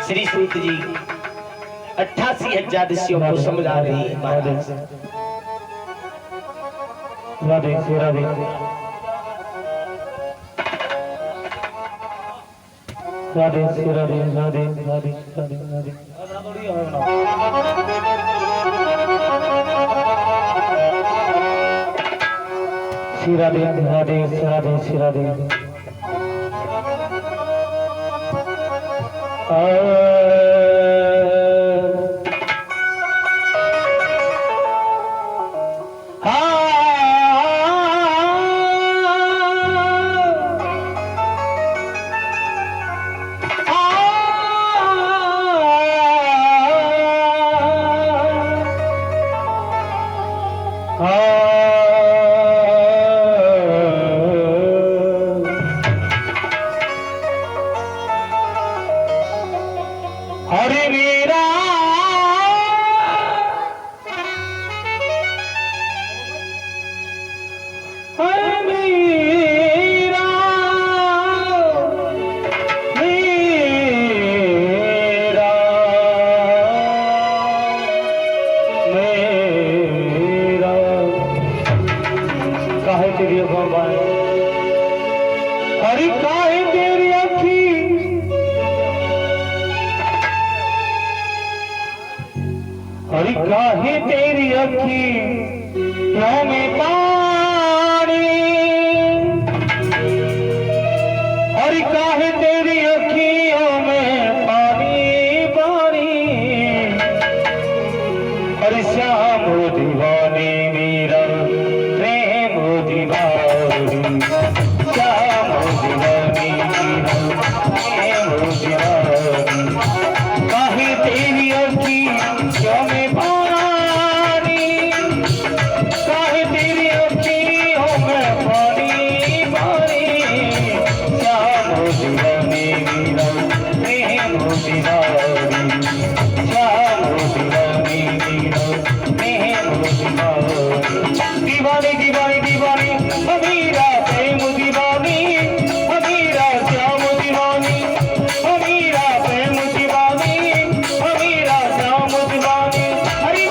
श्री सूत जी 88,000 ऋषियों को समझा रही है। राधे राधे राधे राधे राधे राधे राधे श्री राधे राधे राधे श्री राधे हरे मेरा हरे मेरा मेरा मेरा काहे तेरी बाबा हरि काहे तेरी अखी हरि काहे तेरी अखियों में पानी हरि काहे तेरी अखियों में पानी पानी हरि श्याम दीवानी मेरा प्रेम दीवानी श्याम दीवानी मेरा प्रेम दीवानी काहे तेरी अखियों में पानी काहे तेरी अखियों में पानी पानी श्याम दीवानी मेरा प्रेम दीवानी श्याम दीवानी मेरा प्रेम दीवानी दीवानी दीवानी अमीरा प्रेम दीवानी अमीरा श्याम दीवानी अमीरा प्रेम दीवानी अमीरा श्याम दीवानी हरि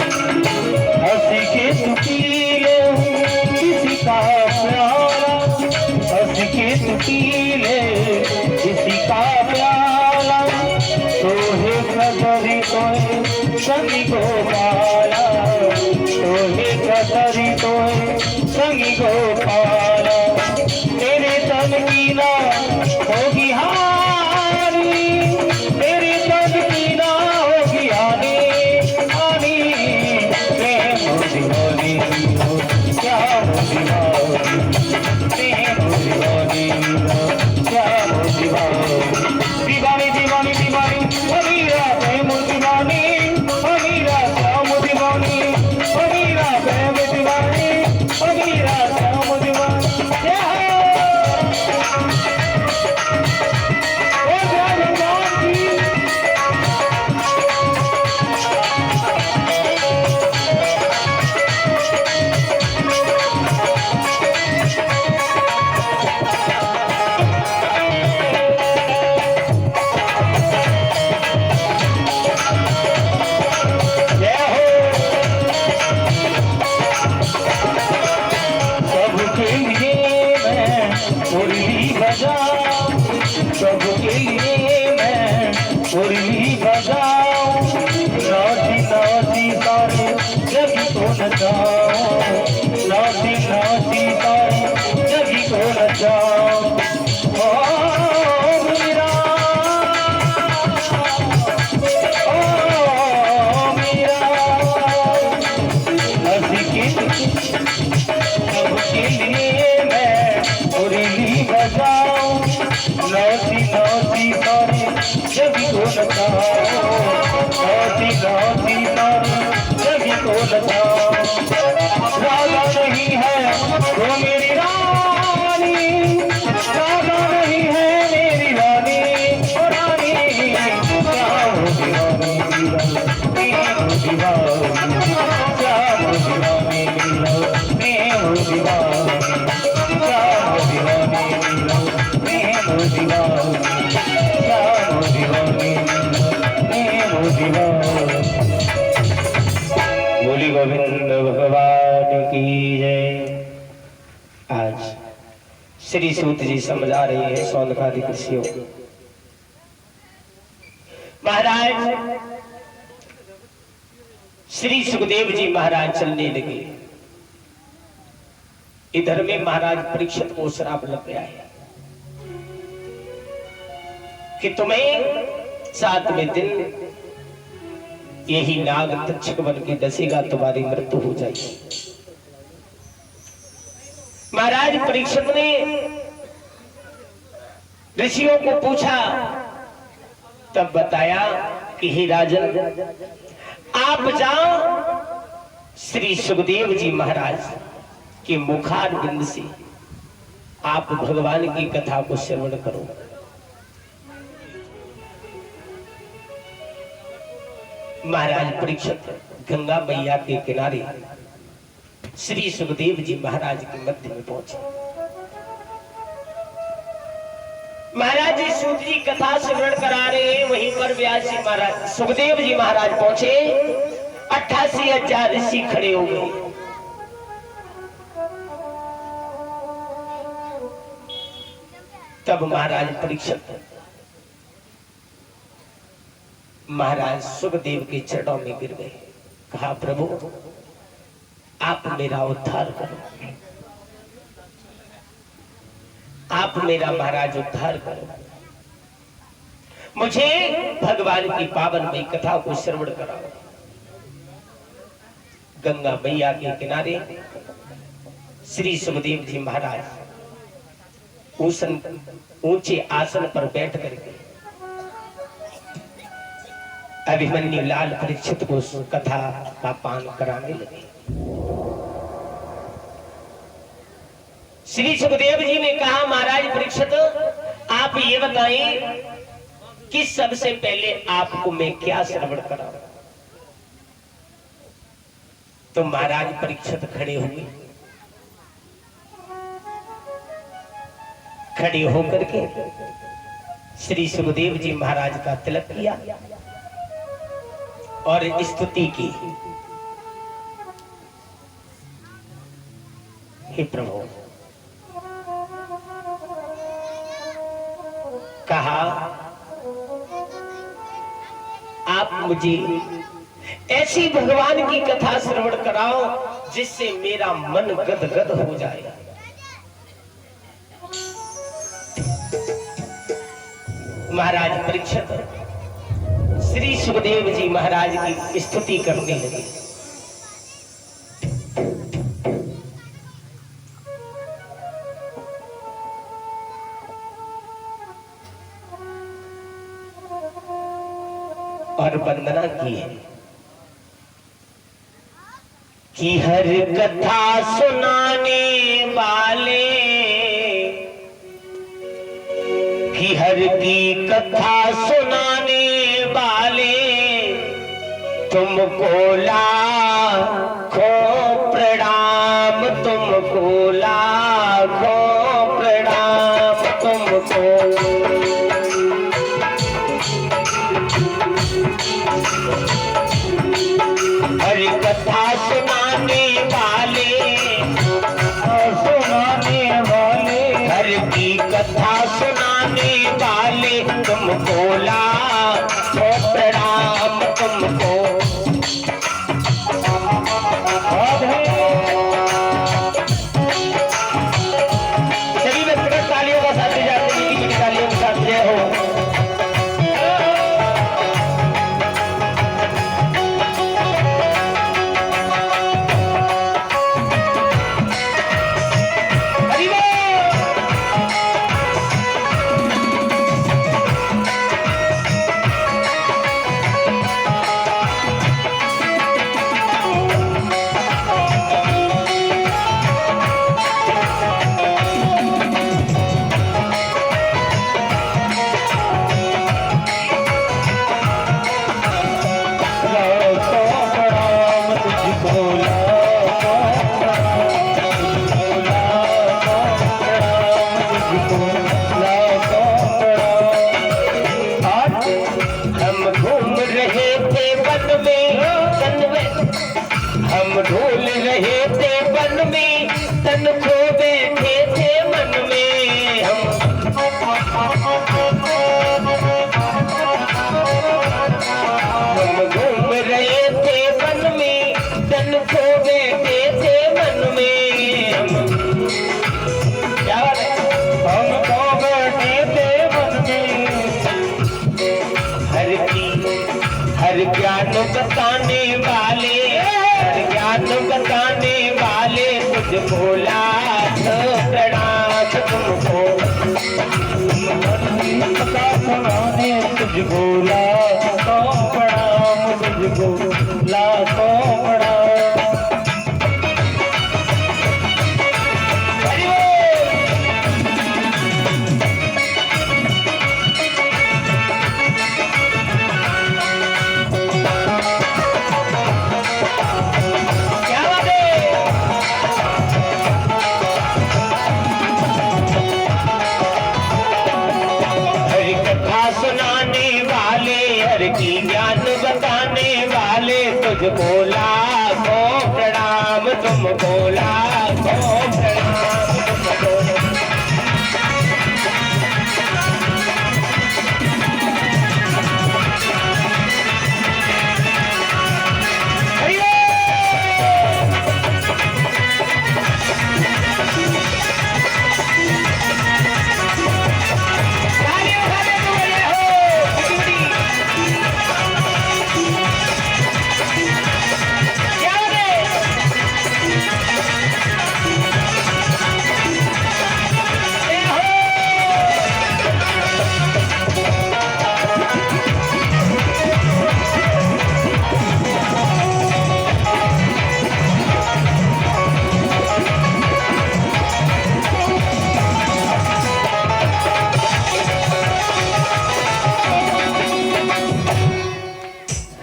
हंसी के सुकीले किसी का प्याला हंसी के सुकीले किसी का प्याला तोहे कदरी तोहे संगी को पाला तोहे कदरी तोहे संगी को पाला तेरे तन कीला होगी हारी तेरे तन कीला होगी हारी हारी प्रेम दीवानी श्याम दीवानी प्रेम दीवानी श्याम दीवानी दीवानी दीवानी दीवानी अमीरा प्रेम दीवानी अमीरा श्याम दीवानी अमीरा प्रेम दीवानी अमीरा श्याम दीवानी जय हो जय भगवान की सबके लिए मैं मुरली बजाऊं सबके लिए मैं मुरली बजाऊं नाची नाची सारे जगी को नचाऊं नाची नाची सारे जगी को नचाऊं ओ मेरा हंसी के सबके लिए मैं मुरली बजाऊं नौसी नौसी सारे जब को नचाऊं राधा नहीं है वो मेरी रानी, राधा नहीं है मेरी रानी, ओ रानी क्या हो दीवानी मैं हो दीवानी, क्या हो दीवानी मैं हो दीवानी, क्या हो दीवानी मैं हो दीवानी, क्या हो दीवानी मैं हो दीवानी। बोली गोविंद भगवान की जय। आज श्री सूत जी समझा रहे हैं सौनकादि ऋषियों। महाराज श्री सुखदेव जी महाराज चलने लगे। इधर में महाराज परीक्षित को श्राप लग गया है कि तुम्हें 7वें दिन यही नाग तक्षक बन के दसेगा, तुम्हारी मृत्यु हो जाएगी। महाराज परीक्षित ने ऋषियों को पूछा, तब बताया कि हे राजन, आप जाओ श्री सुखदेव जी महाराज के मुखारविंद से आप भगवान की कथा को श्रवण करो। महाराज परीक्षित गंगा मैया के किनारे श्री सुखदेव जी महाराज के मध्य में पहुंचे। महाराज जी सूत जी कथा श्रवण करा रहे हैं, वहीं पर व्यास जी महाराज सुखदेव जी महाराज पहुंचे। 88,000 ऋषि खड़े हो गए। तब महाराज परीक्षित महाराज सुखदेव के चरणों में गिर गए। कहा, प्रभु आप मेरा उद्धार करो, आप मेरा महाराज उद्धार करो, मुझे भगवान की पावनमयी कथा को श्रवण कराओ। गंगा मैया के किनारे श्री सुखदेव जी महाराज ऊंचे आसन पर बैठ करके अभिमन्यु लाल परीक्षित को कथा का पान कराने लगे। श्री सुखदेव जी ने कहा, महाराज परीक्षित आप ये बताएं कि सबसे पहले आपको मैं क्या श्रवण कराऊं। तो महाराज परीक्षित खड़े हुए। खड़े होकर के श्री सुखदेव जी महाराज का तिलक किया और स्तुति की। हे प्रभु, कहा आप मुझे ऐसी भगवान की कथा श्रवण कराओ जिससे मेरा मन गदगद हो जाए। महाराज परीक्षित श्री सुखदेव जी महाराज की स्तुति करने लगे। और वंदना की है कि हर कथा सुनाने वाले, कि हर की कथा सुनाने वाले, तुमको लाखों प्रणाम, तुमको लाखों प्रणाम, तुमको हर कथा सुनाने वाले, हर की कथा सुनाने वाले, तुमको लाखों प्रणाम, तुमको सभी व्यक्तिगत तालियों का साथ जाते हैं, की तालियों के साथ जय हो। तुझको लाख प्रणाम तुमको। कथा सुनाने तुझको लाखों प्रणाम, तुझको लाखों प्रणाम। की ज्ञान बताने वाले तुझको लाखों प्रणाम तुमको लाखों प्रणाम तुमको।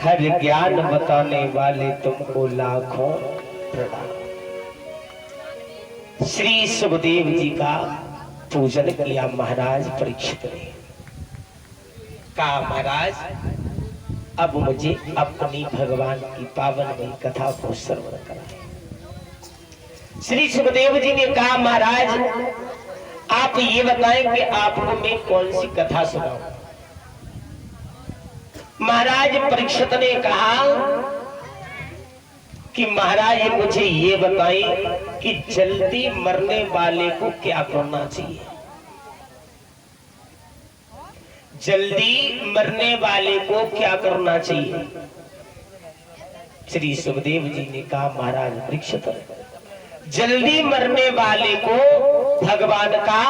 हर ज्ञान बताने वाले तुमको लाखों प्रणाम। श्री सुखदेव जी का पूजन किया महाराज परीक्षित ने। कहा महाराज अब मुझे अपनी भगवान की पावनमयी कथा को श्रवण कराएं। श्री सुखदेव जी ने कहा महाराज आप ये बताएं कि आपको मैं कौन सी कथा सुनाऊं। महाराज परीक्षित ने कहा कि महाराज मुझे ये बताएं कि जल्दी मरने वाले को क्या करना चाहिए। जल्दी मरने वाले को क्या करना चाहिए। श्री सुखदेव जी ने कहा महाराज परीक्षित जल्दी मरने वाले को भगवान का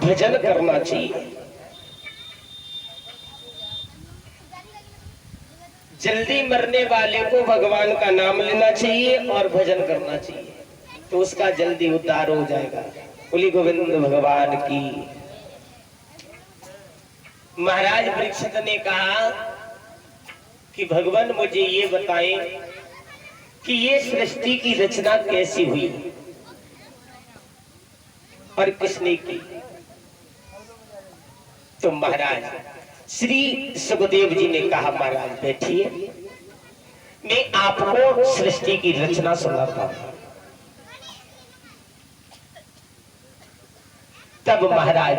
भजन करना चाहिए। जल्दी मरने वाले को भगवान का नाम लेना चाहिए और भजन करना चाहिए तो उसका जल्दी उद्धार हो जाएगा। बोली गोविंद भगवान की। महाराज परीक्षित ने कहा कि भगवान मुझे ये बताएं कि ये सृष्टि की रचना कैसी हुई और किसने की। तो महाराज श्री सुखदेव जी ने कहा महाराज बैठिए मैं आपको सृष्टि की रचना सुनाता हूं। तब महाराज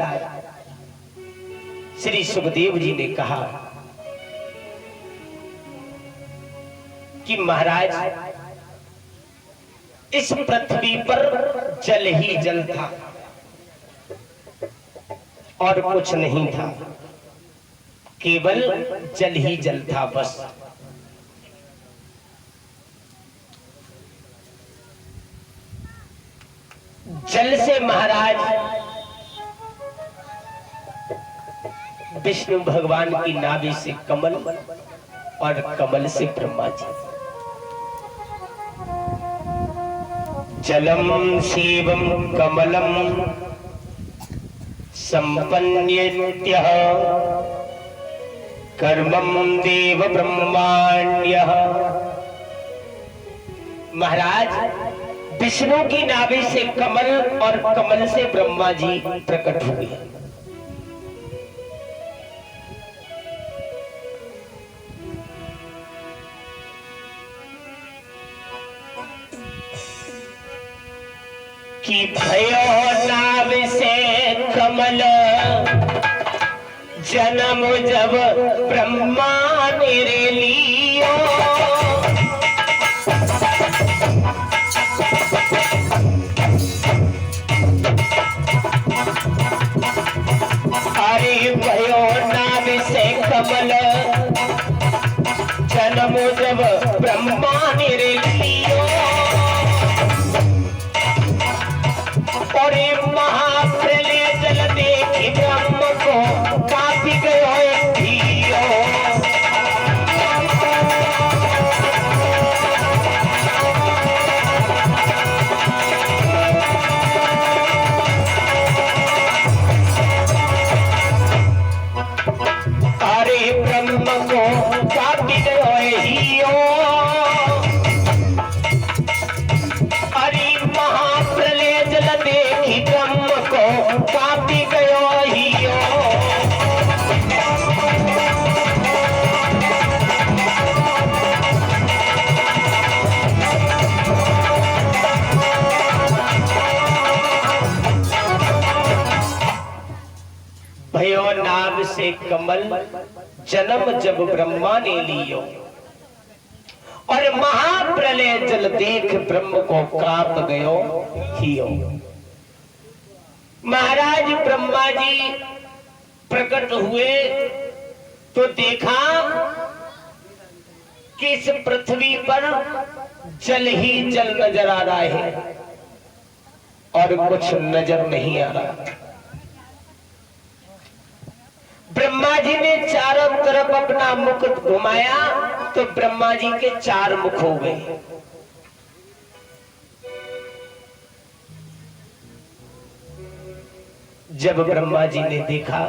श्री सुखदेव जी ने कहा कि महाराज इस पृथ्वी पर जल ही जल था और कुछ नहीं था, केवल जल ही जल था बस। जल से महाराज विष्णु भगवान की नाभि से कमल और कमल से ब्रह्मा जी। जलम शिवम कमलम संपन्यत्यः कर्मम देव ब्रह्माण्यः। महाराज विष्णु की नाभि से कमल और कमल से ब्रह्मा जी प्रकट हुए। कि भयो नाभ से कमल जन्म जब ब्रह्मा मेरे लियो। अरे भयो नाभ से कमल जन्म जब ब्रह्मा मेरे लियो। कमल जन्म जब ब्रह्मा ने लियो, और महाप्रलय जल देख ब्रह्म को काप गयो हियो। महाराज ब्रह्मा जी प्रकट हुए तो देखा कि इस पृथ्वी पर जल ही जल नजर आ रहा है और कुछ नजर नहीं आ रहा। ब्रह्मा जी ने चारों तरफ अपना मुकुट घुमाया तो ब्रह्मा जी के 4 मुख हो गए। जब ब्रह्मा जी ने देखा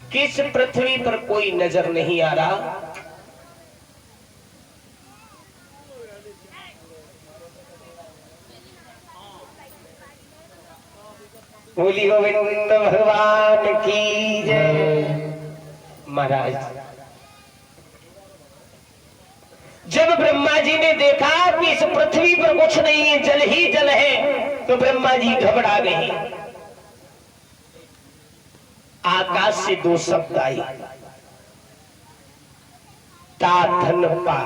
कि इस पृथ्वी पर कोई नजर नहीं आ रहा, बोली गोविंद भगवान की जय। महाराज जब ब्रह्मा जी ने देखा कि इस पृथ्वी पर कुछ नहीं है, जल ही जल है, तो ब्रह्मा जी घबरा गए। आकाश से 2 शब्द आई, ता धन पा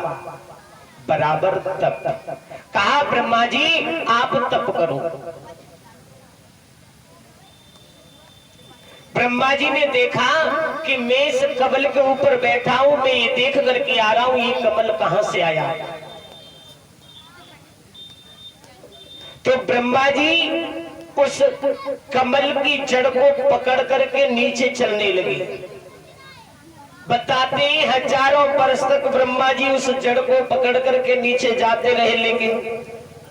बराबर तप। कहा ब्रह्मा जी आप तप करो। ब्रह्मा जी ने देखा कि मैं इस कमल के ऊपर बैठा हूं, मैं ये देख करके आ रहा हूं ये कमल कहां से आया। तो ब्रह्मा जी उस कमल की जड़ को पकड़ करके नीचे चलने लगे। बताते हैं हजारों वर्ष तक ब्रह्मा जी उस जड़ को पकड़ करके नीचे जाते रहे, लेकिन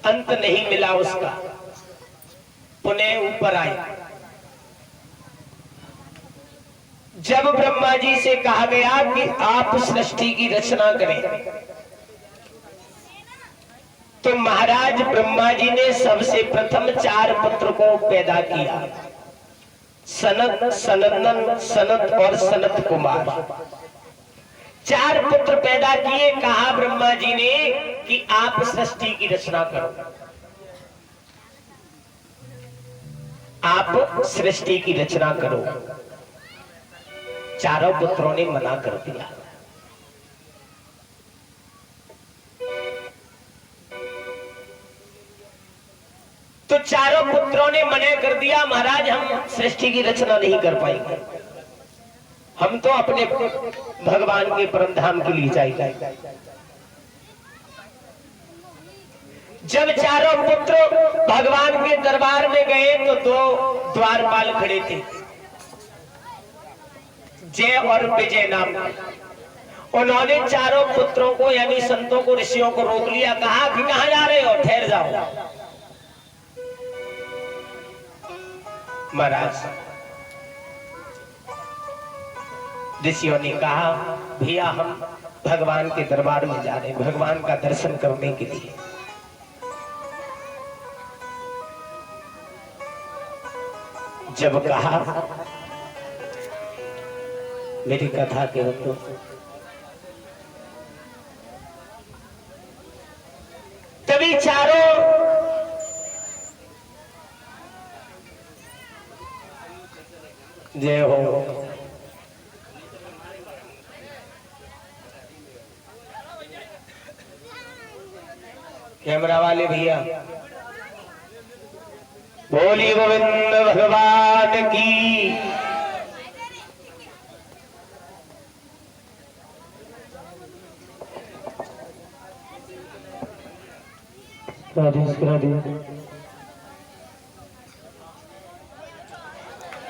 अंत नहीं मिला उसका। पुनः ऊपर आए। जब ब्रह्मा जी से कहा गया कि आप सृष्टि की रचना करें, तो महाराज ब्रह्मा जी ने सबसे प्रथम 4 पुत्र को पैदा किया, सनत, सनंदन, सनत और सनत कुमार। 4 पुत्र पैदा किए। कहा ब्रह्मा जी ने कि आप सृष्टि की रचना करो, आप सृष्टि की रचना करो। चारों पुत्रों ने मना कर दिया। तो चारों पुत्रों ने मना कर दिया, महाराज हम सृष्टि की रचना नहीं कर पाएंगे, हम तो अपने भगवान के परम धाम के लिए जाएंगे। जब चारों पुत्र भगवान के दरबार में गए तो 2 द्वारपाल खड़े थे, जय और विजय नाम। उन्होंने चारों पुत्रों को यानी संतों को, ऋषियों को रोक लिया। कहा कि कहां जा रहे हो, ठहर जाओ। महाराज ऋषियों ने कहा भैया हम भगवान के दरबार में जा रहे हैं, भगवान का दर्शन करने के लिए। जब कहा मेरी कथा के तो तभी चारों जय हो। कैमरा वाले भैया बोली गोविंद भगवान की। राधे राधे।